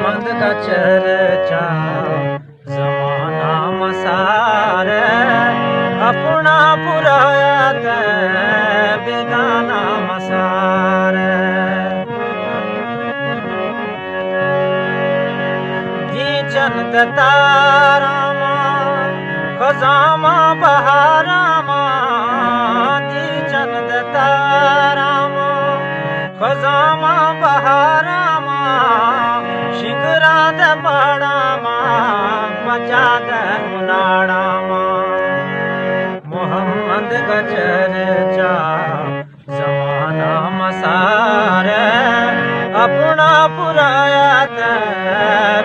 मोहम्मद का चर्चा जमाना मसार अपना पुराया ते बेगाना मसार जी चंद तारामा खजामा बहारामा जी चंद तारामा खजामा बहारामा शिखरा दे पहाड़ामा मचा दे उनाड़ामा मोहम्मद का चर्चा जमाना मसार अपना पुराया ते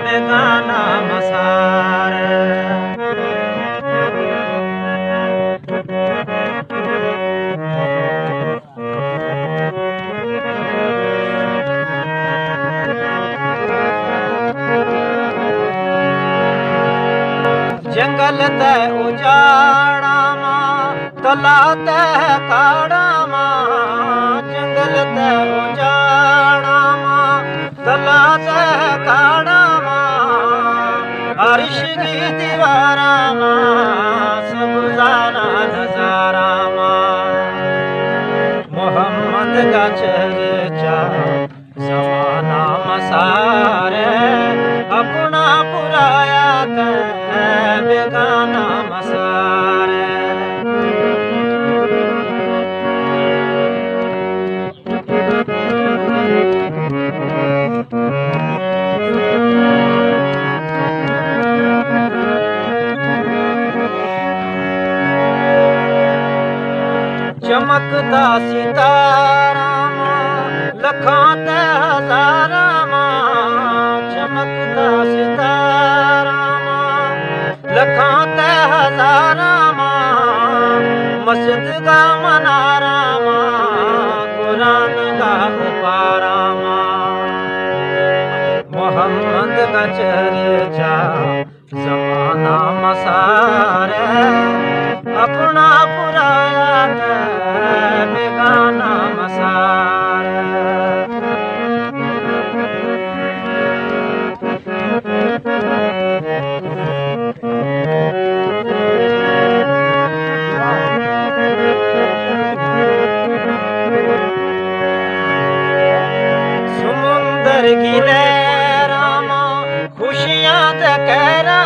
बेगाना मसार जंगल ते उजाड़ामा तला ते काड़ामा जंगल ते उजाड़ामा तला ते काड़ामा अर्श की दीवारामा सबजाना नजारामा मोहम्मद का चर्चा जमाना मसार अपना पुराया ते बेगाना मसार चमकदा सितारामा लखां ते हजारामा चमकदा सितारामा लखां ते हजारामा मस्जिद का मनारामा कुरान का पारामा मोहम्मद का चर्चा जमाना मसार अपना पुराया ते बेगाना मसार समुंदर की लहरामा खुशियां ते कहरा